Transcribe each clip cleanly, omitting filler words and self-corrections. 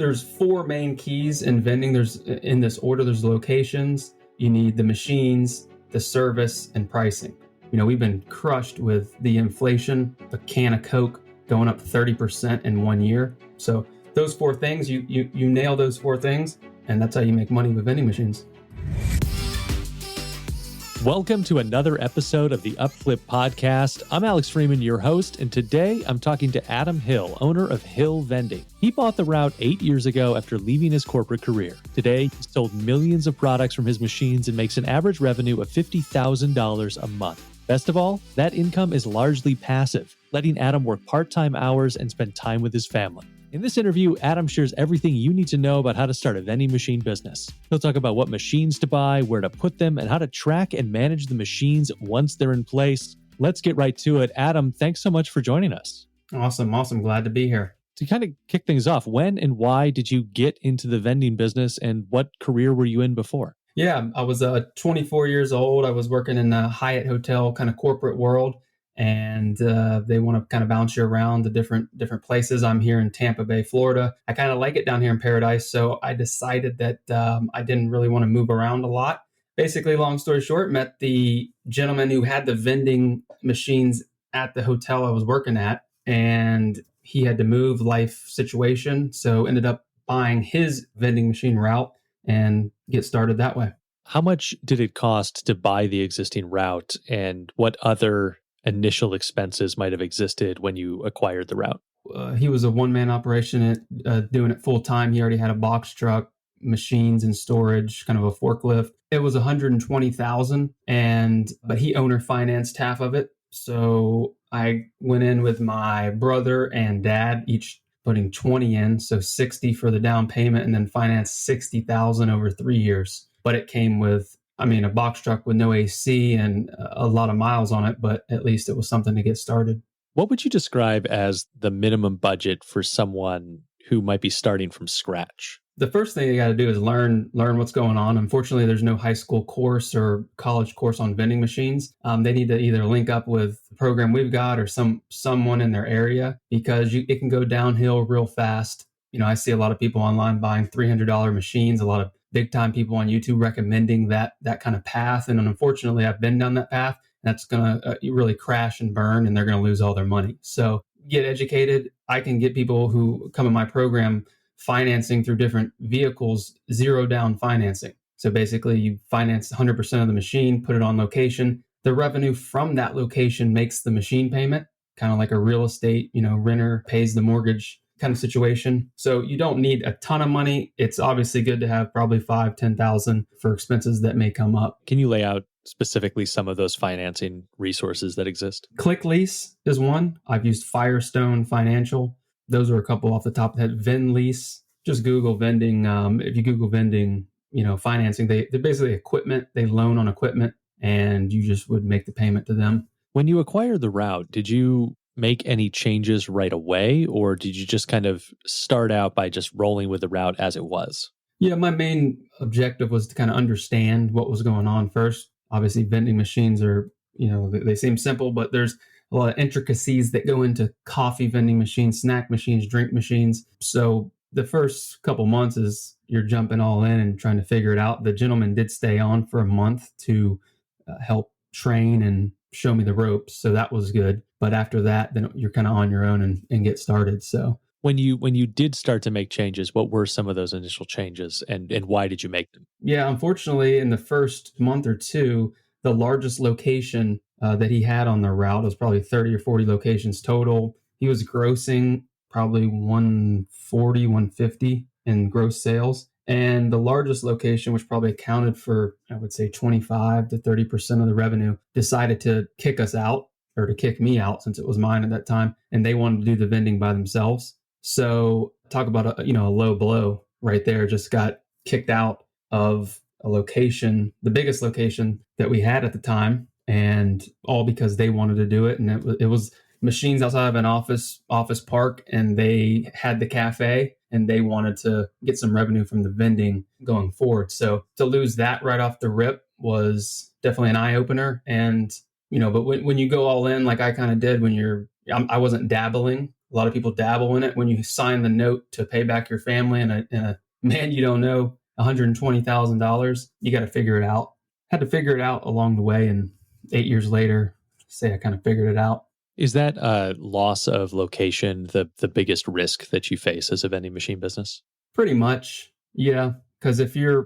There's four main keys in vending. There's in this order, there's locations, you need the machines, the service, and pricing. We've been crushed with the inflation, the can of Coke going up 30% in 1 year. So those four things, you nail those four things, and that's how you make money with vending machines. Welcome to another episode of the Upflip Podcast. I'm Alex Freeman, your host, and today I'm talking to Adam Hill, owner of Hill Vending. He bought the route 8 years ago after leaving his corporate career. Today, he's sold millions of products from his machines and makes an average revenue of $50,000 a month. Best of all, that income is largely passive, letting Adam work part-time hours and spend time with his family. In this interview, Adam shares everything you need to know about how to start a vending machine business. He'll talk about what machines to buy, where to put them, and how to track and manage the machines once they're in place. Let's get right to it. Adam, thanks so much for joining us. Awesome. Glad to be here. To kind of kick things off, when and why did you get into the vending business, and what career were you in before? Yeah, I was 24 years old. I was working in the Hyatt Hotel kind of corporate world. And they want to kind of bounce you around to different places. I'm here in Tampa Bay, Florida. I kind of like it down here in Paradise, so I decided that I didn't really want to move around a lot. Basically, long story short, met the gentleman who had the vending machines at the hotel I was working at, and he had to move, life situation, so ended up buying his vending machine route and get started that way. How much did it cost to buy the existing route, and what other initial expenses might have existed when you acquired the route? He was a one-man operation doing it full time. He already had a box truck, machines and storage, kind of a forklift. It was $120,000, but he owner financed half of it. So I went in with my brother and dad, each putting 20 in, so 60 for the down payment, and then financed 60,000 over 3 years. But it came with a box truck with no AC and a lot of miles on it, but at least it was something to get started. What would you describe as the minimum budget for someone who might be starting from scratch? The first thing you got to do is learn what's going on. Unfortunately, there's no high school course or college course on vending machines. They need to either link up with the program we've got or someone in their area, because it can go downhill real fast. I see a lot of people online buying $300 machines, a lot of big time people on YouTube recommending that kind of path. And unfortunately, I've been down that path. That's going to really crash and burn, and they're going to lose all their money. So get educated. I can get people who come in my program financing through different vehicles, zero down financing. So basically you finance 100% of the machine, put it on location. The revenue from that location makes the machine payment, kind of like a real estate, renter pays the mortgage kind of situation. So you don't need a ton of money. It's obviously good to have probably $5,000-$10,000 for expenses that may come up. Can you lay out specifically some of those financing resources that exist? Click Lease is one. I've used Firestone Financial. Those are a couple off the top of the head. VendLease. Just Google vending. If you Google vending, financing, they're basically equipment. They loan on equipment, and you just would make the payment to them. When you acquired the route, did you make any changes right away, or did you just kind of start out by just rolling with the route as it was? Yeah, my main objective was to kind of understand what was going on first. Obviously, vending machines are, they seem simple, but there's a lot of intricacies that go into coffee vending machines, snack machines, drink machines. So the first couple months is you're jumping all in and trying to figure it out. The gentleman did stay on for a month to help train and show me the ropes. So that was good. But after that, then you're kind of on your own and get started. So when you did start to make changes, what were some of those initial changes, and why did you make them? Yeah, unfortunately, in the first month or two, the largest location that he had on the route was probably 30 or 40 locations total. He was grossing probably 140, 150 in gross sales. And the largest location, which probably accounted for, I would say, 25 to 30% of the revenue, decided to kick us out, or to kick me out since it was mine at that time. And they wanted to do the vending by themselves. So talk about a low blow right there. Just got kicked out of a location, the biggest location that we had at the time, and all because they wanted to do it. And it was machines outside of an office park, and they had the cafe, and they wanted to get some revenue from the vending going forward. So to lose that right off the rip was definitely an eye opener. And but when you go all in, like I kind of did, I wasn't dabbling A lot of people dabble in it. When you sign the note to pay back your family and a man you don't know $120,000, you got to figure it out. Had to figure it out along the way. And 8 years later, say I kind of figured it out. Is that loss of location the biggest risk that you face as a vending machine business? Pretty much. Yeah. Because if you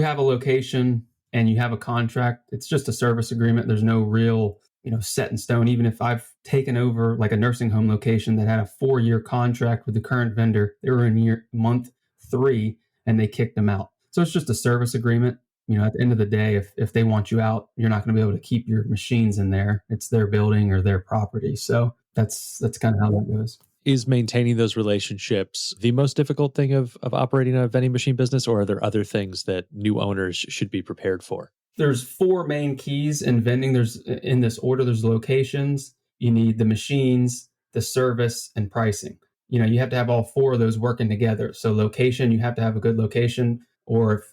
have a location and you have a contract, it's just a service agreement. There's no real, set in stone. Even if I've taken over like a nursing home location that had a 4-year contract with the current vendor, they were in month 3 and they kicked them out. So it's just a service agreement. At the end of the day, if they want you out, you're not going to be able to keep your machines in there. It's their building or their property. So that's kind of how that goes. Is maintaining those relationships the most difficult thing of operating a vending machine business, or are there other things that new owners should be prepared for? There's 4 main keys in vending. There's in this order, there's locations, you need the machines, the service, and pricing. You have to have all 4 of those working together. So location, you have to have a good location, or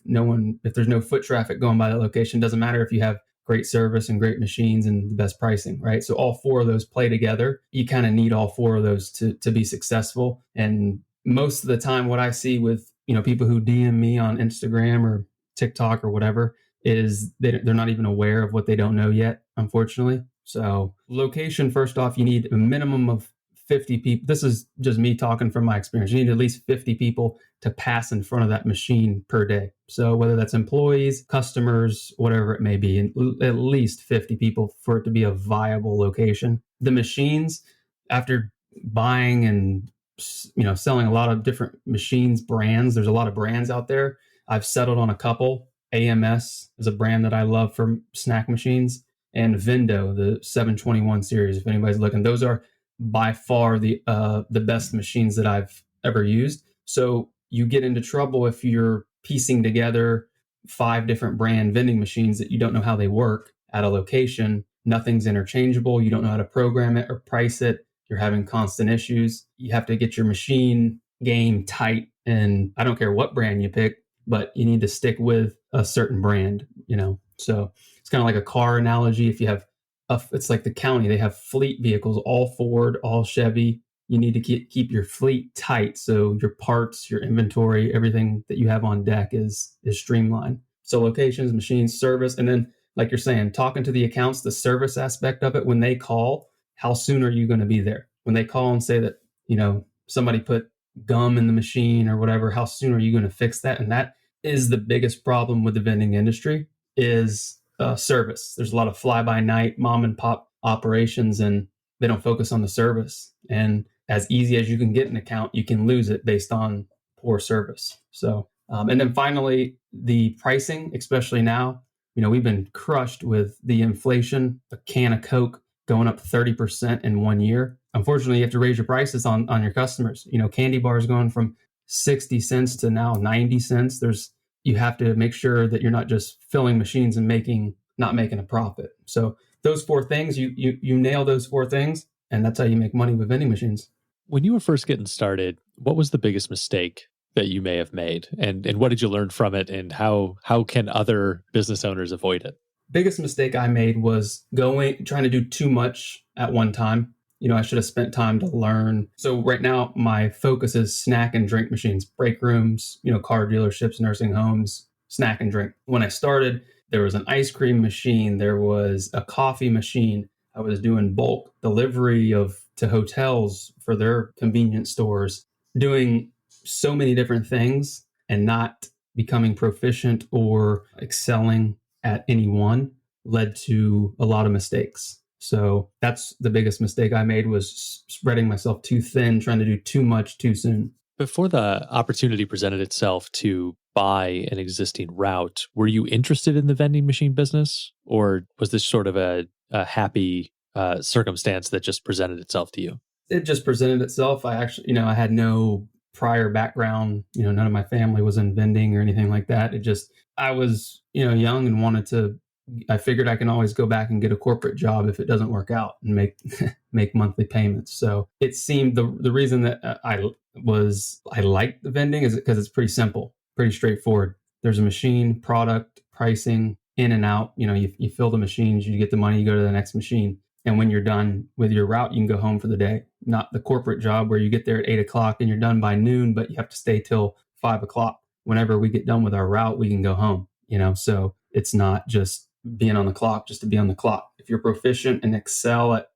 if there's no foot traffic going by that location, doesn't matter if you have great service and great machines and the best pricing, right? So all 4 of those play together. You kind of need all 4 of those to be successful. And most of the time, what I see with, people who DM me on Instagram or TikTok or whatever is they're not even aware of what they don't know yet, unfortunately. So location, first off, you need a minimum of 50 people. This is just me talking from my experience. You need at least 50 people to pass in front of that machine per day. So whether that's employees, customers, whatever it may be, at least 50 people for it to be a viable location. The machines, after buying and selling a lot of different machines, brands, there's a lot of brands out there. I've settled on a couple. AMS is a brand that I love for snack machines, and Vendo, the 721 series. If anybody's looking, those are by far the best machines that I've ever used. So you get into trouble if you're piecing together 5 different brand vending machines that you don't know how they work at a location. Nothing's interchangeable. You don't know how to program it or price it. You're having constant issues. You have to get your machine game tight. And I don't care what brand you pick, but you need to stick with a certain brand, So it's kind of like a car analogy. If you have it's like the county, they have fleet vehicles, all Ford, all Chevy. You need to keep your fleet tight. So your parts, your inventory, everything that you have on deck is streamlined. So locations, machines, service. And then like you're saying, talking to the accounts, the service aspect of it, when they call, how soon are you going to be there? When they call and say that, somebody put gum in the machine or whatever, how soon are you going to fix that? And that is the biggest problem with the vending industry is service. There's a lot of fly-by-night mom and pop operations, and they don't focus on the service. And as easy as you can get an account, you can lose it based on poor service. So, and then finally, the pricing, especially now, we've been crushed with the inflation, a can of Coke going up 30% in 1 year. Unfortunately, you have to raise your prices on your customers. Candy bars going from 60 cents to now 90 cents. You have to make sure that you're not just filling machines and not making a profit. So those 4 things, you nail those 4 things, and that's how you make money with vending machines. When you were first getting started, what was the biggest mistake that you may have made? And what did you learn from it? And how can other business owners avoid it? Biggest mistake I made was trying to do too much at one time. I should have spent time to learn. So right now, my focus is snack and drink machines, break rooms, car dealerships, nursing homes, snack and drink. When I started, there was an ice cream machine. There was a coffee machine. I was doing bulk delivery to hotels for their convenience stores, doing so many different things and not becoming proficient or excelling at any one led to a lot of mistakes. So that's the biggest mistake I made, was spreading myself too thin, trying to do too much too soon. Before the opportunity presented itself to buy an existing route, were you interested in the vending machine business, or was this sort of a happy circumstance that just presented itself to you? It just presented itself. I actually, I had no prior background. None of my family was in vending or anything like that. I was, young and I figured I can always go back and get a corporate job if it doesn't work out and make monthly payments. So it seemed the reason that I liked the vending is because it's pretty simple, pretty straightforward. There's a machine, product, pricing, in and out. You fill the machines, you get the money, you go to the next machine. And when you're done with your route, you can go home for the day. Not the corporate job where you get there at 8 o'clock and you're done by noon, but you have to stay till 5 o'clock. Whenever we get done with our route, we can go home, so it's not just being on the clock just to be on the clock. If you're proficient and excel at,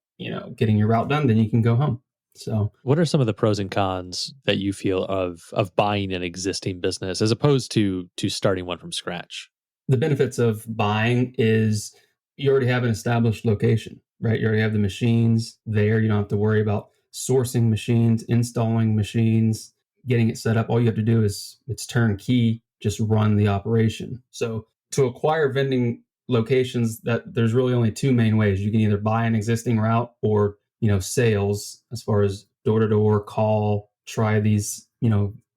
getting your route done, then you can go home. So what are some of the pros and cons that you feel of buying an existing business as opposed to starting one from scratch? the benefits of buying is you already have an established location, right? You already have the machines there. You don't have to worry about sourcing machines, installing machines, getting it set up. All you have to do is it's turnkey, just run the operation. So to acquire vending locations, that there's really only two main ways. You can either buy an existing route or, sales as far as door to door, call, try these,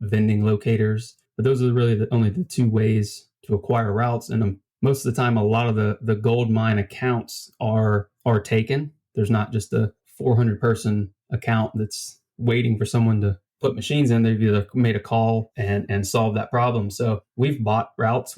vending locators. But those are really only the two ways to acquire routes. And most of the time, a lot of the gold mine accounts are taken. There's not just a 400 person account that's waiting for someone to put machines in. They've either made a call and solved that problem. So we've bought routes.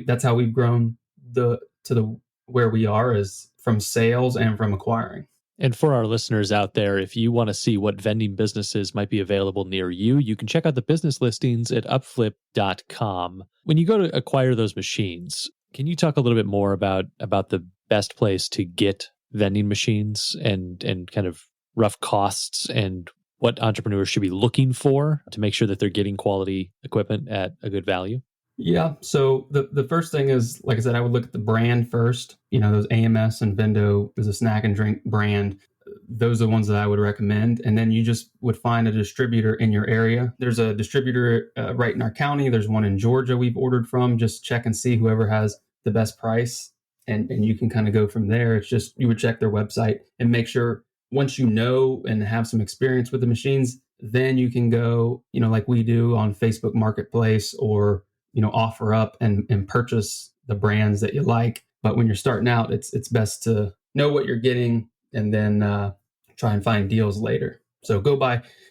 That's how we've grown to the where we are, is from sales and from acquiring. And for our listeners out there, if you want to see what vending businesses might be available near you, you can check out the business listings at upflip.com. When you go to acquire those machines, can you talk a little bit more about the best place to get vending machines and kind of rough costs and what entrepreneurs should be looking for to make sure that they're getting quality equipment at a good value? Yeah. So the first thing is, like I said, I would look at the brand first. Those AMS and Vendo is a snack and drink brand. Those are the ones that I would recommend. And then you just would find a distributor in your area. There's a distributor right in our county. There's one in Georgia we've ordered from. Just check and see whoever has the best price. And you can kind of go from there. It's just, you would check their website and make sure, once you know and have some experience with the machines, then you can go, like we do on Facebook Marketplace, or offer up and purchase the brands that you like. But when you're starting out, it's best to know what you're getting and then try and find deals later. So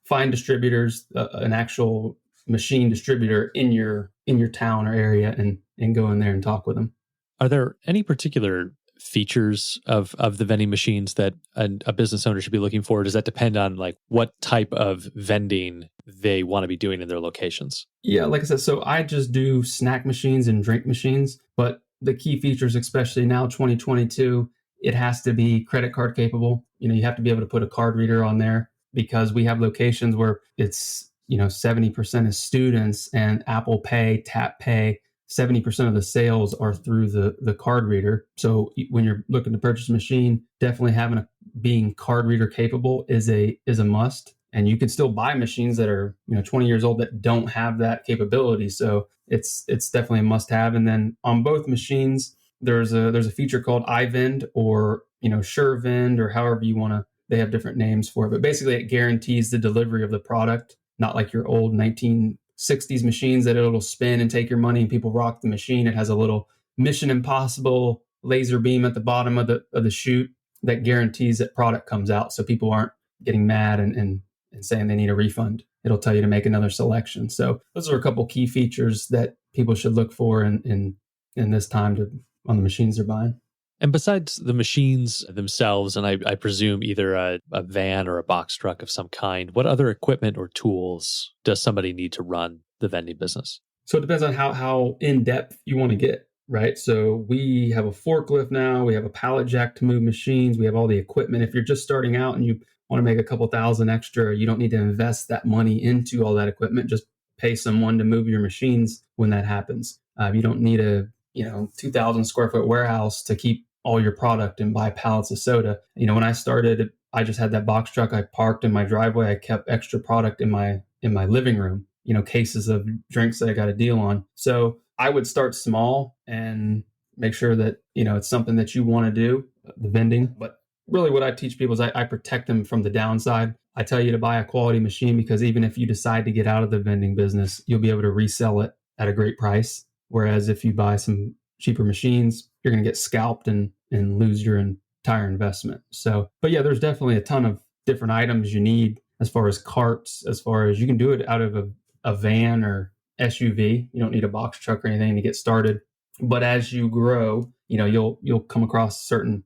find distributors, an actual machine distributor in your town or area, and go in there and talk with them. Are there any particular features of the vending machines that a business owner should be looking for? Does that depend on like what type of vending they want to be doing in their locations? Yeah, like I said, so I just do snack machines and drink machines, but the key features, especially now 2022, it has to be credit card capable. You have to be able to put a card reader on there, because we have locations where it's 70% is students and Apple Pay, Tap Pay. 70% of the sales are through the card reader. So when you're looking to purchase a machine, definitely being card reader capable is a must. And you can still buy machines that are 20 years old that don't have that capability. So it's definitely a must have. And then on both machines, there's a feature called iVend, or SureVend, or however you want to. They have different names for it, but basically it guarantees the delivery of the product, not like your old 1960s machines that it'll spin and take your money and people rock the machine. It has a little Mission Impossible laser beam at the bottom of the chute that guarantees that product comes out, so people aren't getting mad and saying they need a refund. It'll tell you to make another selection. So those are a couple key features that people should look for in this time on the machines they're buying. And besides the machines themselves, and I presume either a van or a box truck of some kind, what other equipment or tools does somebody need to run the vending business? So it depends on how in-depth you want to get, right? So we have a forklift now. We have a pallet jack to move machines. We have all the equipment. If you're just starting out and you want to make a couple thousand extra, you don't need to invest that money into all that equipment. Just pay someone to move your machines when that happens. You don't need a 2,000 square foot warehouse to keep all your product and buy pallets of soda. When I started, I just had that box truck I parked in my driveway. I kept extra product in my living room, cases of drinks that I got a deal on. So I would start small and make sure that, it's something that you want to do, the vending. But really what I teach people is I protect them from the downside. I tell you to buy a quality machine, because even if you decide to get out of the vending business, you'll be able to resell it at a great price. Whereas if you buy some cheaper machines, you're going to get scalped and lose your entire investment. So, but yeah, there's definitely a ton of different items you need as far as carts, as far as you can do it out of a van or SUV. You don't need a box truck or anything to get started. But as you grow, you'll come across certain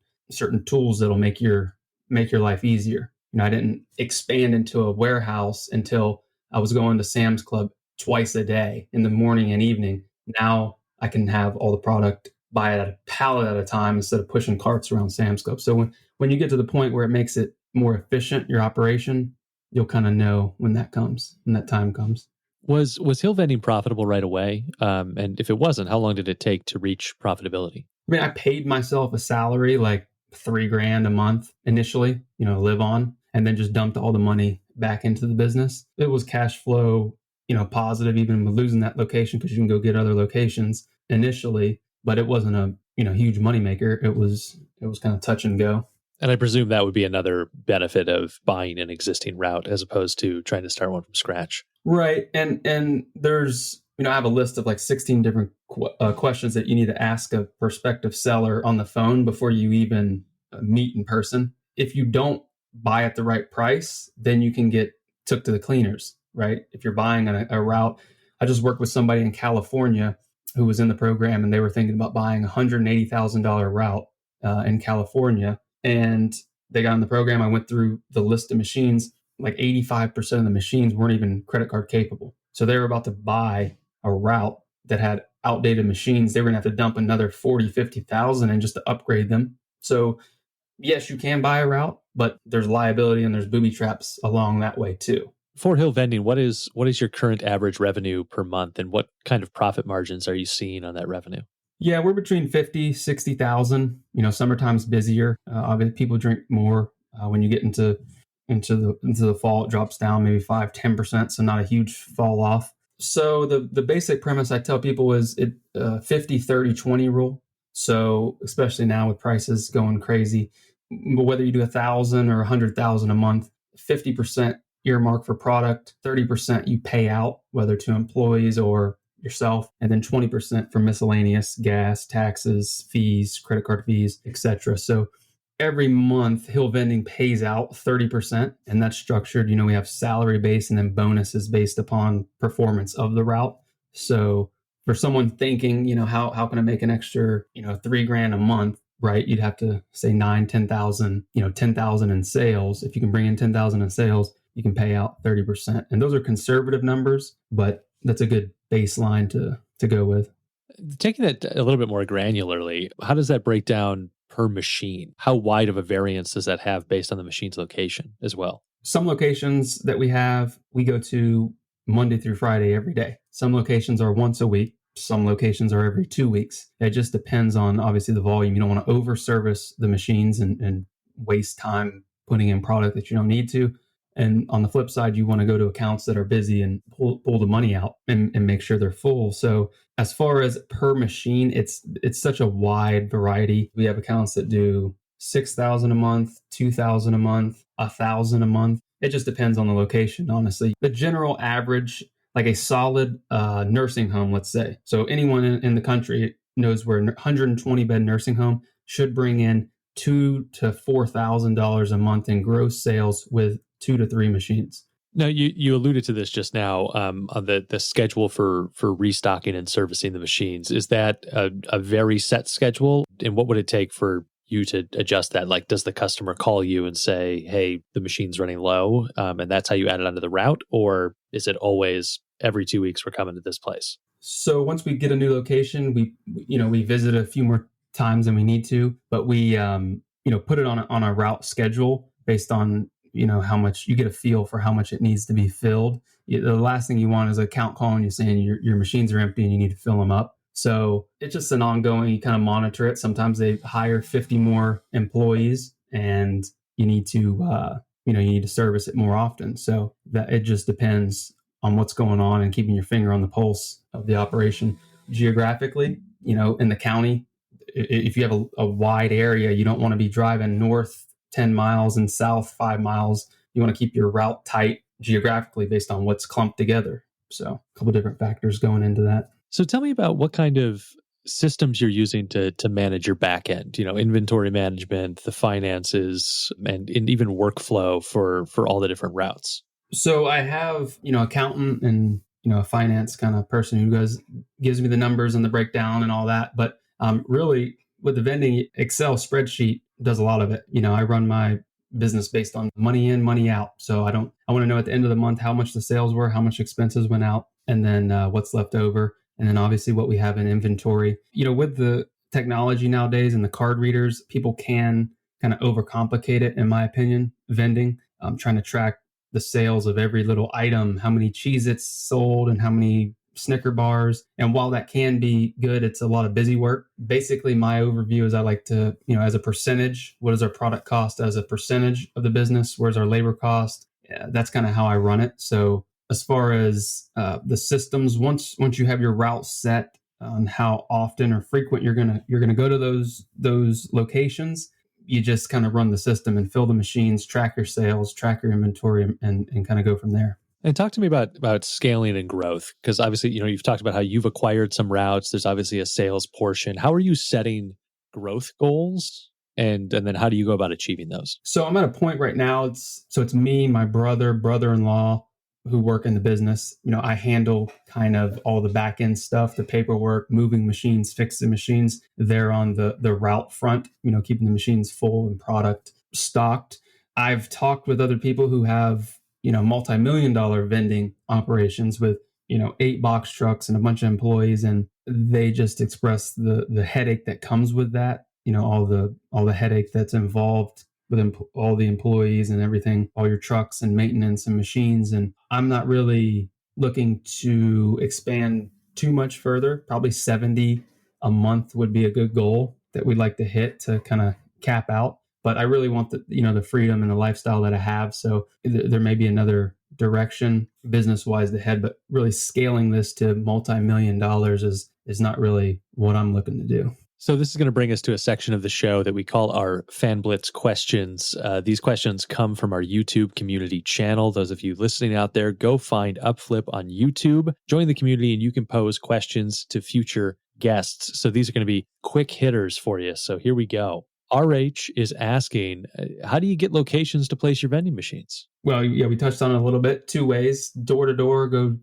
tools that'll make your make your life easier. I didn't expand into a warehouse until I was going to Sam's Club twice a day in the morning and evening. Now I can have all the product, buy it at a pallet at a time instead of pushing carts around Sam's Club. So when you get to the point where it makes it more efficient, your operation, you'll kind of know when that time comes. Was Hill Vending profitable right away? And if it wasn't, how long did it take to reach profitability? I mean, I paid myself a salary like $3,000 a month initially, live on, and then just dumped all the money back into the business. It was cash flow, positive, even with losing that location, because you can go get other locations initially, but it wasn't a, huge moneymaker. It was kind of touch and go. And I presume that would be another benefit of buying an existing route as opposed to trying to start one from scratch. Right. And there's, I have a list of like 16 different questions that you need to ask a prospective seller on the phone before you even meet in person. If you don't buy at the right price, then you can get took to the cleaners, right? If you're buying a route, I just worked with somebody in California who was in the program, and they were thinking about buying a $180,000 route in California. And they got in the program. I went through the list of machines. Like 85% of the machines weren't even credit card capable. So they were about to buy a route that had outdated machines. They were going to have to dump another 40, 50,000 and just to upgrade them. So yes, you can buy a route, but there's liability and there's booby traps along that way too. For Hill Vending, what is your current average revenue per month, and what kind of profit margins are you seeing on that revenue? Yeah, we're between 50, 60,000. Summertime's busier. Obviously, people drink more when you get into the fall. It drops down maybe 5-10%, so not a huge fall off. So the basic premise I tell people is 50-30-20 rule. So especially now with prices going crazy, whether you do 1,000 or 100,000 a month, 50% earmark for product, 30% you pay out, whether to employees or yourself, and then 20% for miscellaneous, gas, taxes, fees, credit card fees, etc. So every month, Hill Vending pays out 30%, and that's structured. We have salary based and then bonuses based upon performance of the route. So for someone thinking, how can I make an extra, $3,000 a month, right? You'd have to say 9, 10,000, 10,000 in sales. If you can bring in 10,000 in sales, you can pay out 30%. And those are conservative numbers, but that's a good baseline to go with. Taking it a little bit more granularly, how does that break down per machine? How wide of a variance does that have based on the machine's location as well? Some locations that we go to Monday through Friday every day. Some locations are once a week. Some locations are every 2 weeks. It just depends on obviously the volume. You don't want to over service the machines and waste time putting in product that you don't need to. And on the flip side, you want to go to accounts that are busy and pull the money out and make sure they're full. So as far as per machine, it's such a wide variety. We have accounts that do 6,000 a month, 2,000 a month, 1,000 a month. It just depends on the location, honestly. The general average, like a solid nursing home, let's say. So anyone in the country knows where a 120 bed nursing home should bring in $2,000 to $4,000 a month in gross sales with 2 to 3 machines. Now, you alluded to this just now on the schedule for restocking and servicing the machines. Is that a very set schedule? And what would it take for you to adjust that? Like, does the customer call you and say, hey, the machine's running low, and that's how you add it onto the route? Or is it always every 2 weeks we're coming to this place? So once we get a new location, we visit a few more times than we need to, but we put it on a route schedule based on how much you get a feel for how much it needs to be filled. The last thing you want is an account calling you saying your machines are empty and you need to fill them up. So it's just an ongoing, you kind of monitor it. Sometimes they hire 50 more employees and you need to service it more often. So that it just depends on what's going on and keeping your finger on the pulse of the operation. Geographically, in the county, if you have a wide area, you don't want to be driving north 10 miles and south 5 miles. You want to keep your route tight geographically based on what's clumped together. So a couple different factors going into that. So tell me about what kind of systems you're using to manage your back end, inventory management, the finances, and even workflow for all the different routes. So I have, accountant and, a finance kind of person who gives me the numbers and the breakdown and all that. But really with the vending, Excel spreadsheet does a lot of it. I run my business based on money in, money out. So I want to know at the end of the month how much the sales were, how much expenses went out, and then what's left over. And then obviously what we have in inventory. With the technology nowadays and the card readers, people can kind of overcomplicate it, in my opinion, vending, trying to track the sales of every little item, how many Cheez-Its sold and how many Snicker bars. And while that can be good, it's a lot of busy work. Basically, my overview is I like to, as a percentage, what does our product cost as a percentage of the business? Where's our labor cost? Yeah, that's kind of how I run it. So as far as the systems, once you have your route set on how often or frequent you're gonna go to those locations, you just kind of run the system and fill the machines, track your sales, track your inventory, and kind of go from there. And talk to me about scaling and growth, because obviously, you've talked about how you've acquired some routes. There's obviously a sales portion. How are you setting growth goals, and then how do you go about achieving those? So I'm at a point right now. It's me, my brother-in-law who work in the business. I handle kind of all the back end stuff, the paperwork, moving machines, fixing machines. They're on the route front, keeping the machines full and product stocked. I've talked with other people who have, multi-million-dollar vending operations with, 8 box trucks and a bunch of employees. And they just express the headache that comes with that, all the headache that's involved with all the employees and everything, all your trucks and maintenance and machines. And I'm not really looking to expand too much further. Probably 70 a month would be a good goal that we'd like to hit to kind of cap out. But I really want the freedom and the lifestyle that I have. So there may be another direction business wise to head, but really scaling this to multi-million dollars is not really what I'm looking to do. So this is going to bring us to a section of the show that we call our Fan Blitz questions. These questions come from our YouTube community channel. Those of you listening out there, go find Upflip on YouTube, join the community, and you can pose questions to future guests. So these are going to be quick hitters for you. So here we go. RH is asking, how do you get locations to place your vending machines? Well, yeah, we touched on it a little bit. 2 ways: door to door, go,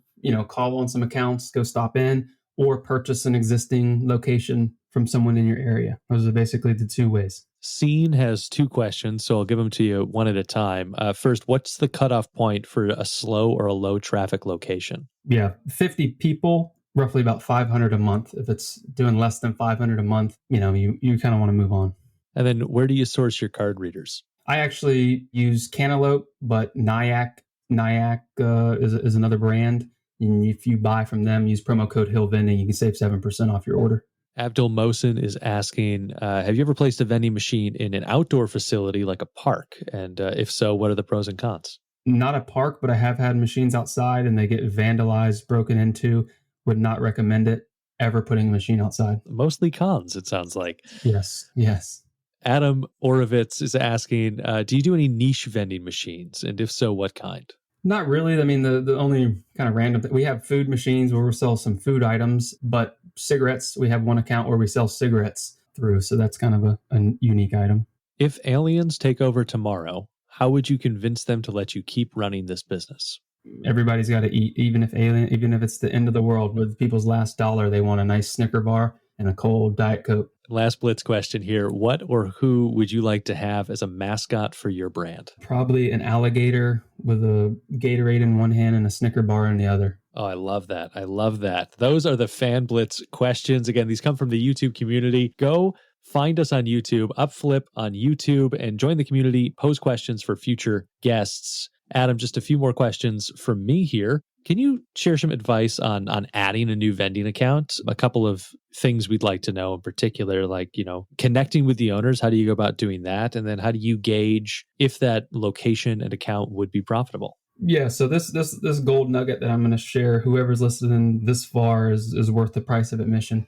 call on some accounts, go stop in, or purchase an existing location from someone in your area. Those are basically the 2 ways. Scene has 2 questions, so I'll give them to you one at a time. First, what's the cutoff point for a slow or a low traffic location? Yeah, 50 people, roughly about 500 a month. If it's doing less than 500 a month, you kind of want to move on. And then where do you source your card readers? I actually use Cantaloupe, but Nyack is another brand. And if you buy from them, use promo code Hill Vending, you can save 7% off your order. Abdul Mohsen is asking, have you ever placed a vending machine in an outdoor facility like a park? And if so, what are the pros and cons? Not a park, but I have had machines outside and they get vandalized, broken into. Would not recommend it, ever putting a machine outside. Mostly cons, it sounds like. Yes. Adam Orovitz is asking, do you do any niche vending machines? And if so, what kind? Not really. I mean, the only kind of random we have food machines where we sell some food items, but cigarettes, we have one account where we sell cigarettes through. So that's kind of a unique item. If aliens take over tomorrow, how would you convince them to let you keep running this business? Everybody's got to eat, even if it's the end of the world, with people's last dollar, they want a nice Snicker bar and a cold Diet Coke. Last Blitz question here. What or who would you like to have as a mascot for your brand? Probably an alligator with a Gatorade in one hand and a Snicker bar in the other. Oh, I love that. Those are the Fan Blitz questions. Again, these come from the YouTube community. Go find us on YouTube, Upflip on YouTube, and join the community. Pose questions for future guests. Adam, just a few more questions from me here. Can you share some advice on adding a new vending account? A couple of things we'd like to know in particular, like, connecting with the owners. How do you go about doing that? And then how do you gauge if that location and account would be profitable? Yeah, so this gold nugget that I'm going to share, whoever's listening this far is worth the price of admission.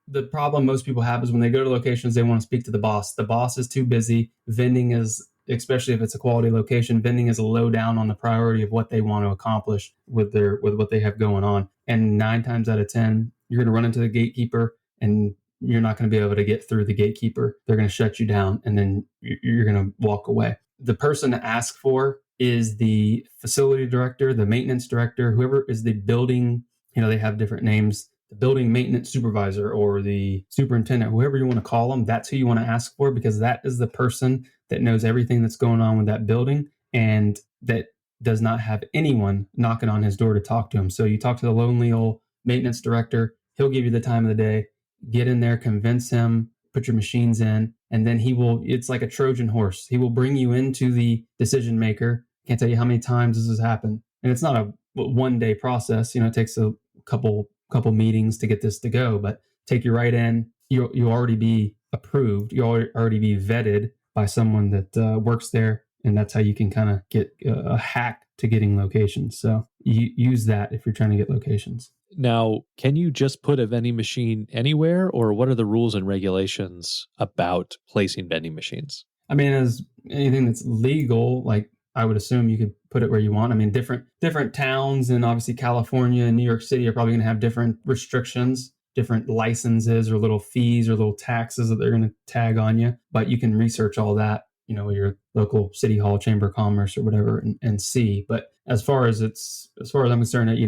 The problem most people have is when they go to locations, they want to speak to the boss. The boss is too busy. Vending is, especially if it's a quality location, vending is a low down on the priority of what they want to accomplish with what they have going on. And 9 times out of 10, you're going to run into the gatekeeper and you're not going to be able to get through the gatekeeper. They're going to shut you down and then you're going to walk away. The person to ask for is the facility director, the maintenance director, whoever is the building, they have different names. the building maintenance supervisor or the superintendent, whoever you want to call them, that's who you want to ask for, because that is the person that knows everything that's going on with that building and that does not have anyone knocking on his door to talk to him. So you talk to the lonely old maintenance director, he'll give you the time of the day, get in there, convince him, put your machines in, and then it's like a Trojan horse. He will bring you into the decision maker. Can't tell you how many times this has happened. And it's not a 1 day process. It takes a couple meetings to get this to go, but take you right in. You'll already be approved. You'll already be vetted by someone that works there. And that's how you can kind of get a hack to getting locations. So you use that if you're trying to get locations. Now, can you just put a vending machine anywhere, or what are the rules and regulations about placing vending machines? I mean, as anything that's legal, like I would assume you could put it where you want. I mean, different towns, and obviously California and New York City are probably going to have different restrictions, different licenses or little fees or little taxes that they're going to tag on you. But you can research all that, with your local city hall, chamber of commerce, or whatever, and see. But as far as I'm concerned,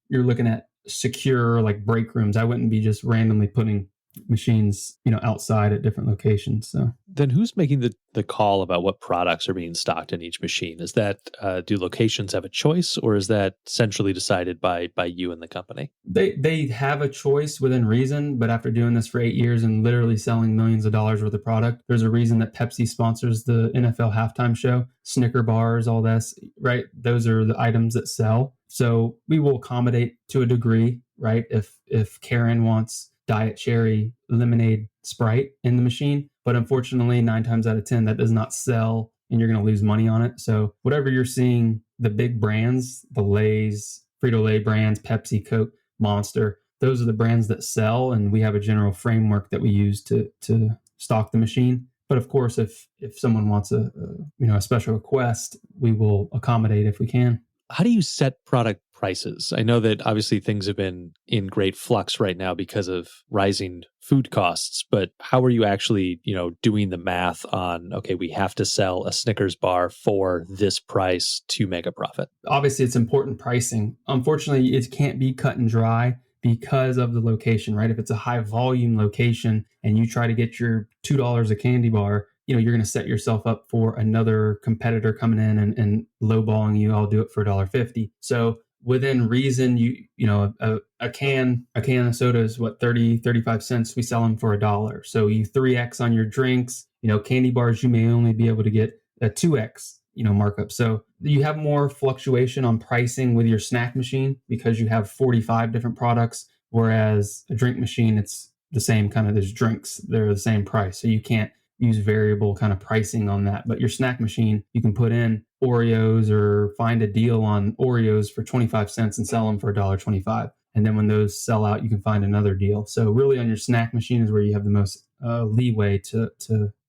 you're looking at secure, like, break rooms. I wouldn't be just randomly putting machines, outside at different locations. So then who's making the call about what products are being stocked in each machine? Is that, do locations have a choice, or is that centrally decided by you and the company? They have a choice within reason, but after doing this for 8 years and literally selling millions of dollars worth of product, there's a reason that Pepsi sponsors the NFL halftime show, Snicker bars, all this, right? Those are the items that sell. So we will accommodate to a degree, right? If Karen wants Diet Cherry Lemonade Sprite in the machine, but unfortunately 9 times out of 10 that does not sell and you're going to lose money on it. So whatever you're seeing, the big brands, the Lay's, Frito-Lay brands, Pepsi, Coke, Monster, those are the brands that sell, and we have a general framework that we use to stock the machine. But of course, if someone wants a special request, we will accommodate if we can. How do you set product prices? I know that obviously things have been in great flux right now because of rising food costs, but how are you actually, doing the math on, okay, we have to sell a Snickers bar for this price to make a profit? Obviously, it's important pricing. Unfortunately, it can't be cut and dry because of the location, right? If it's a high volume location and you try to get your $2 a candy bar, you're going to set yourself up for another competitor coming in and lowballing you. I'll do it for $1.50. So within reason, a can of soda is what, 30, 35 cents. We sell them for $1. So you 3X on your drinks. Candy bars, you may only be able to get a 2X, markup. So you have more fluctuation on pricing with your snack machine because you have 45 different products, whereas a drink machine, it's the same kind of, there's drinks, they're the same price. So you can't use variable kind of pricing on that. But your snack machine, you can put in Oreos or find a deal on Oreos for 25 cents and sell them for $1.25. And then when those sell out, you can find another deal. So really on your snack machine is where you have the most leeway to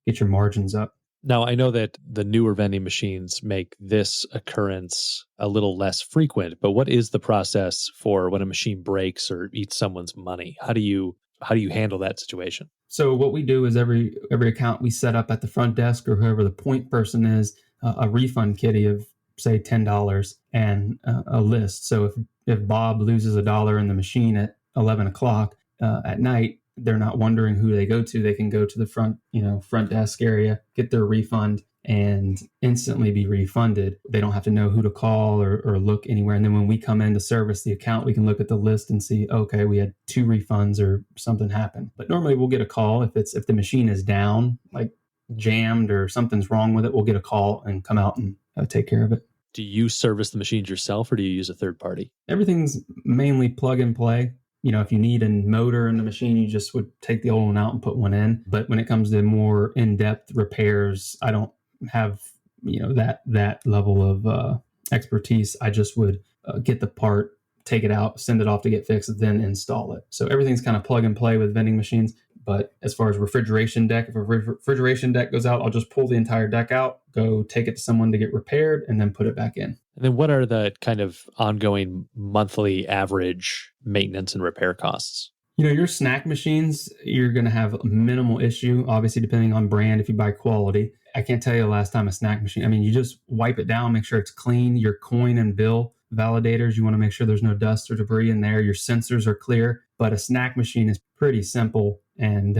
get your margins up. Now, I know that the newer vending machines make this occurrence a little less frequent, but what is the process for when a machine breaks or eats someone's money? How do you handle that situation? So what we do is every account we set up at the front desk or whoever the point person is, a refund kitty of say $10 and a list. So if Bob loses $1 in the machine at 11 o'clock at night, they're not wondering who they go to. They can go to the front desk area, get their refund, and instantly be refunded. They don't have to know who to call or look anywhere. And then when we come in to service the account, we can look at the list and see, okay, we had 2 refunds or something happened. But normally we'll get a call if the machine is down, like jammed or something's wrong with it. We'll get a call and come out and take care of it. Do you service the machines yourself, or do you use a third party? Everything's mainly plug and play. If you need a motor in the machine, you just would take the old one out and put one in. But when it comes to more in-depth repairs, I don't have, that level of expertise. I just would get the part, take it out, send it off to get fixed, then install it. So everything's kind of plug and play with vending machines. But as far as refrigeration deck, if a refrigeration deck goes out, I'll just pull the entire deck out, go take it to someone to get repaired, and then put it back in. And then what are the kind of ongoing monthly average maintenance and repair costs? Your snack machines, you're going to have minimal issue, obviously, depending on brand, if you buy quality. I can't tell you the last time a snack machine, you just wipe it down, make sure it's clean. Your coin and bill validators. You want to make sure there's no dust or debris in there. Your sensors are clear. But a snack machine is pretty simple and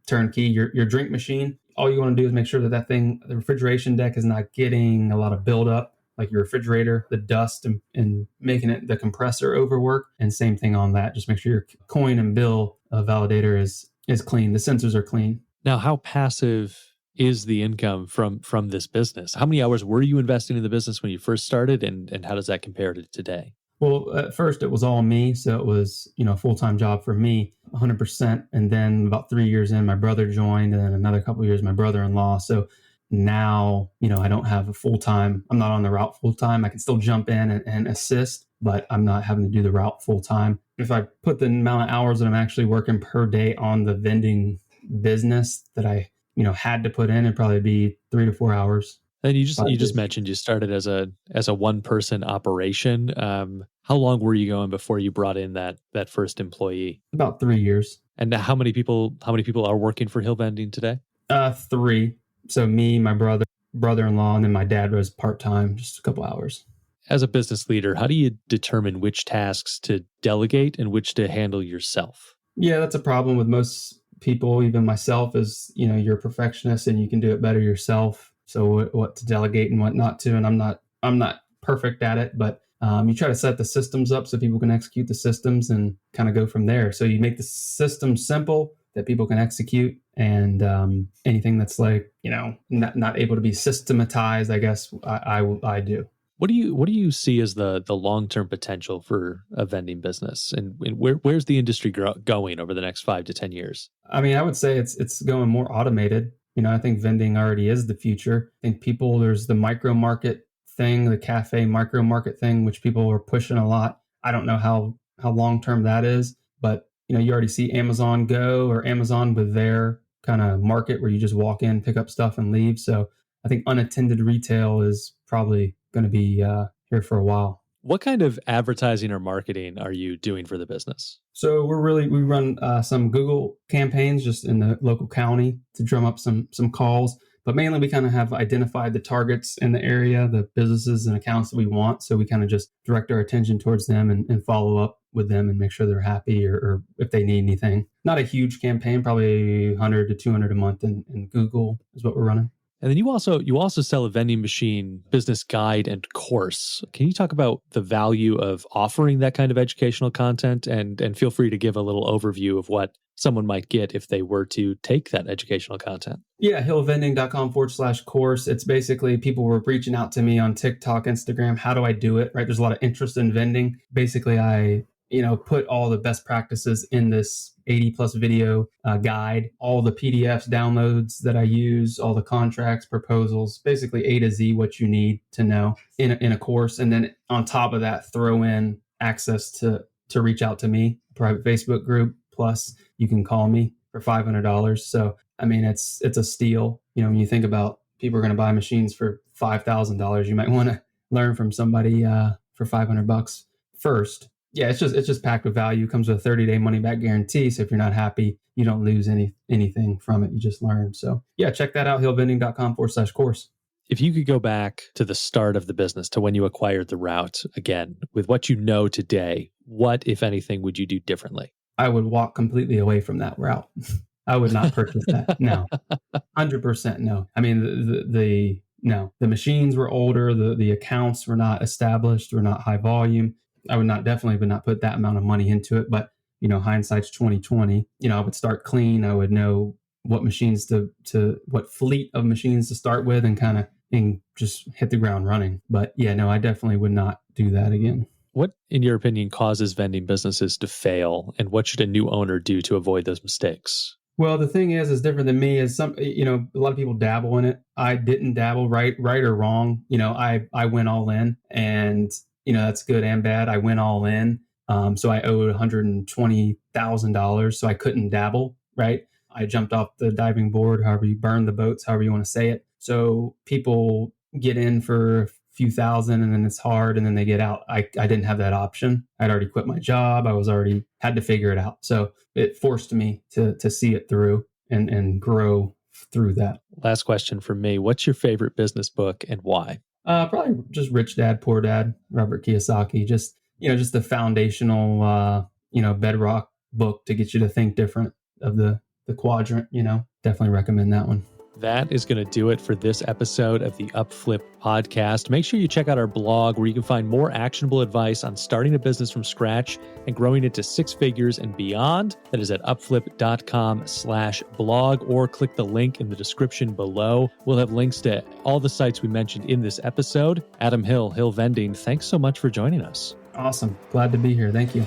turnkey. Your drink machine, all you want to do is make sure that the refrigeration deck is not getting a lot of buildup, like your refrigerator, the dust and making it the compressor overwork. And same thing on that. Just make sure your coin and bill validator is clean. The sensors are clean. Now, how passive is the income from this business? How many hours were you investing in the business when you first started, and how does that compare to today? Well, at first it was all me, so it was a full time job for me, 100%. And then about 3 years in, my brother joined, and then another couple of years, my brother in law. So now I don't have a full time. I'm not on the route full time. I can still jump in and assist, but I'm not having to do the route full time. If I put the amount of hours that I'm actually working per day on the vending business that I had to put in, it'd probably be 3 to 4 hours. And you just 5 days. mentioned you started as a one person operation. How long were you going before you brought in that first employee? About 3 years. And how many people are working for Hill Vending today? Three. So me, my brother-in-law, and then my dad was part-time, just a couple hours. As a business leader, how do you determine which tasks to delegate and which to handle yourself? Yeah, that's a problem with most people, even myself, is you're a perfectionist and you can do it better yourself. So what to delegate and what not to, and I'm not perfect at it, but you try to set the systems up so people can execute the systems and kind of go from there. So you make the system simple that people can execute, and anything that's like not able to be systematized, I guess I do. What do you see as the long-term potential for a vending business, and where's the industry going over the next 5 to 10 years? I mean, I would say it's going more automated. I think vending already is the future. I think there's the micro market thing, the cafe micro market thing, which people are pushing a lot. I don't know how long term that is, but you already see Amazon Go or Amazon with their kind of market where you just walk in, pick up stuff and leave. So I think unattended retail is probably going to be here for a while. What kind of advertising or marketing are you doing for the business? So we run some Google campaigns just in the local county to drum up some calls, but mainly we kind of have identified the targets in the area, the businesses and accounts that we want. So we kind of just direct our attention towards them and follow up with them and make sure they're happy or if they need anything. Not a huge campaign, probably 100 to 200 a month in Google is what we're running. And then you also sell a vending machine business guide and course. Can you talk about the value of offering that kind of educational content, and feel free to give a little overview of what someone might get if they were to take that educational content? Yeah, hillvending.com/course. It's basically people were reaching out to me on TikTok, Instagram. How do I do it? Right. There's a lot of interest in vending. Basically, I put all the best practices in this 80 plus video guide, all the PDFs, downloads that I use, all the contracts, proposals, basically A to Z, what you need to know in a course. And then on top of that, throw in access to reach out to me, private Facebook group, plus you can call me for $500. So, I mean, it's a steal. When you think about people are going to buy machines for $5,000, you might want to learn from somebody for $500 first. Yeah, it's just packed with value. Comes with a 30-day money back guarantee. So if you're not happy, you don't lose anything from it. You just learn. So yeah, check that out, hillvending.com/course. If you could go back to the start of the business, to when you acquired the route again, with what you know today, what, if anything, would you do differently? I would walk completely away from that route. I would not purchase that. No, 100% no. I mean, the machines were older. The accounts were not established, were not high volume. I would definitely not put that amount of money into it. But, hindsight's 2020. I would start clean. I would know what machines what fleet of machines to start with and just hit the ground running. But yeah, no, I definitely would not do that again. What, in your opinion, causes vending businesses to fail, and what should a new owner do to avoid those mistakes? Well, the thing is different than me is a lot of people dabble in it. I didn't dabble, right or wrong. I went all in, and that's good and bad. I went all in. So I owed $120,000. So I couldn't dabble, right? I jumped off the diving board, however you burn the boats, however you want to say it. So people get in for a few thousand and then it's hard and then they get out. I didn't have that option. I'd already quit my job. I was already had to figure it out. So it forced me to see it through and grow through that. Last question from me. What's your favorite business book and why? Probably just Rich Dad, Poor Dad, Robert Kiyosaki. Just the foundational, bedrock book to get you to think different of the quadrant. Definitely recommend that one. That is going to do it for this episode of the Upflip podcast. Make sure you check out our blog where you can find more actionable advice on starting a business from scratch and growing it to six figures and beyond. That is at upflip.com/blog, or click the link in the description below. We'll have links to all the sites we mentioned in this episode. Adam Hill, Hill Vending, thanks so much for joining us. Awesome. Glad to be here. Thank you.